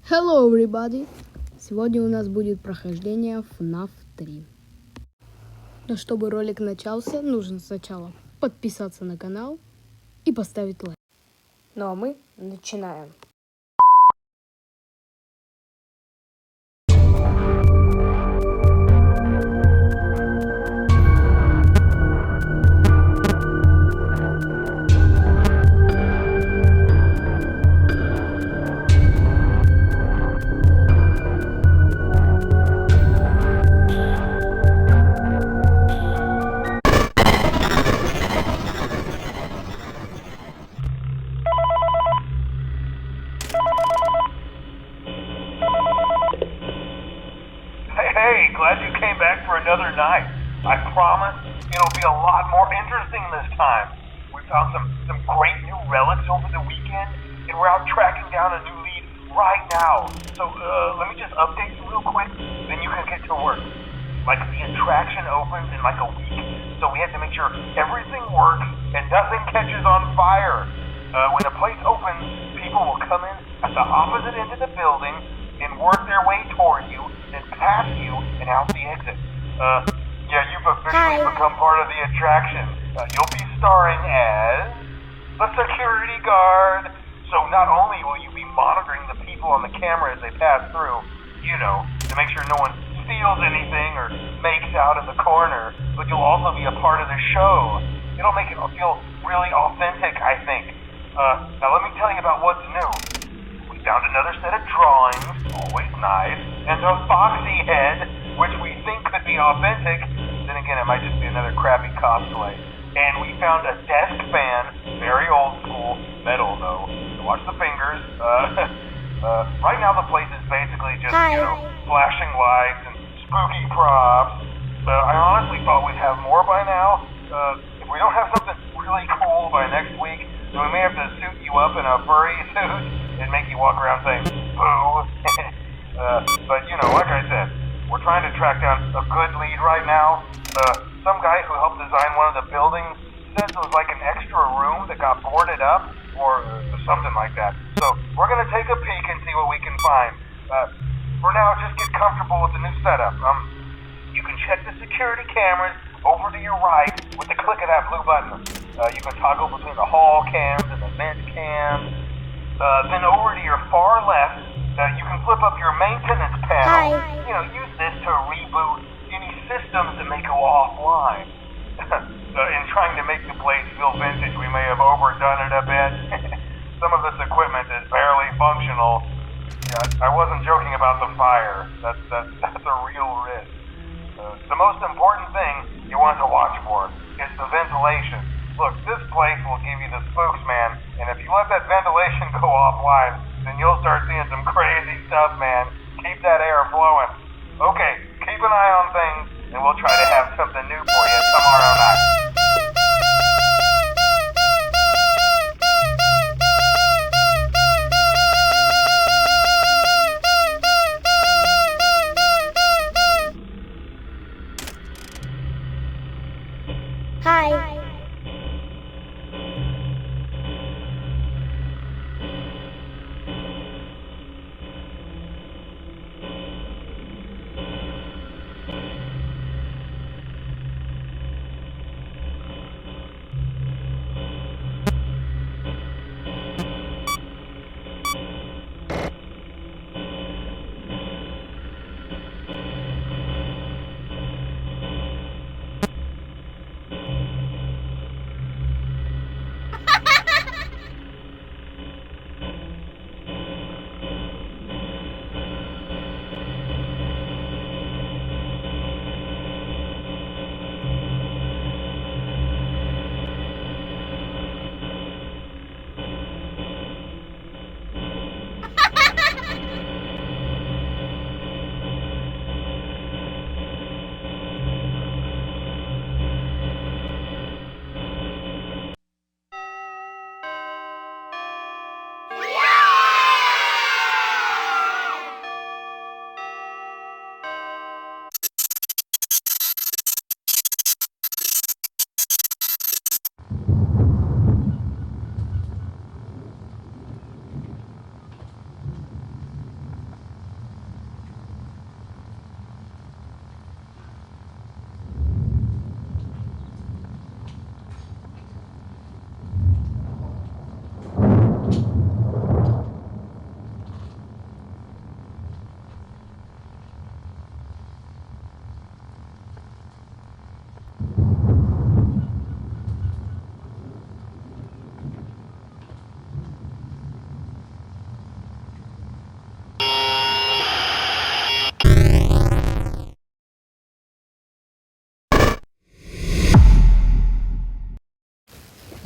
Hello, everybody! Сегодня у нас будет прохождение Фнаф 3. Но чтобы ролик начался, нужно сначала подписаться на канал и поставить лайк. Ну а мы начинаем. Hey, glad you came back for another night. I promise it'll be a lot more interesting this time. We found some great new relics over the weekend, and we're out tracking down a new lead right now. So let me just update you real quick, then you can get to work. Like, the attraction opens in like a week, so we have to make sure everything works and nothing catches on fire. When the place opens, people will come in at the opposite end of the building and work their way toward you, then past you, and out the exit. Yeah, you've officially become part of the attraction. You'll be starring as the security guard. So not only will you be monitoring the people on the camera as they pass through, to make sure no one steals anything or makes out in the corner, but you'll also be a part of the show. It'll make it feel really authentic, I think. Now let me tell you about what's new. We found another set of drawings, always nice, and a foxy head, which we think could be authentic. Then again, it might just be another crappy cosplay. And we found a desk fan, very old school, metal though. So watch the fingers. Right now the place is basically just, flashing lights and spooky props. I honestly thought we'd have more by now. If we don't have something really cool by next week, then we may have to suit you up in a furry suit and make you walk around saying, boo. But like I said, we're trying to track down a good lead right now. Some guy who helped design one of the buildings says it was like an extra room that got boarded up or something like that. So we're going to take a peek and see what we can find. For now, just get comfortable with the new setup. You can check the security cameras over to your right with the click of that blue button. You can toggle between the hall cams and the vent cams. Then over to your far left, you can flip up your maintenance panel. Use this to reboot any systems that may go offline. In trying to make the place feel vintage, we may have overdone it a bit. Some of this equipment is barely functional. Yeah, I wasn't joking about the fire. That's a real risk. The most important thing you want to watch for is the ventilation. Look, this place will give you the spooks, man, and if you let that ventilation go offline, then you'll start seeing some crazy stuff, man. Keep that air flowing. Okay, keep an eye on things, and we'll try to have something new for you tomorrow night. Hi.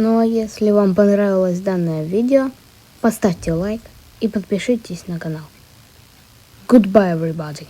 Ну а если вам понравилось данное видео, поставьте лайк и подпишитесь на канал. Goodbye, everybody!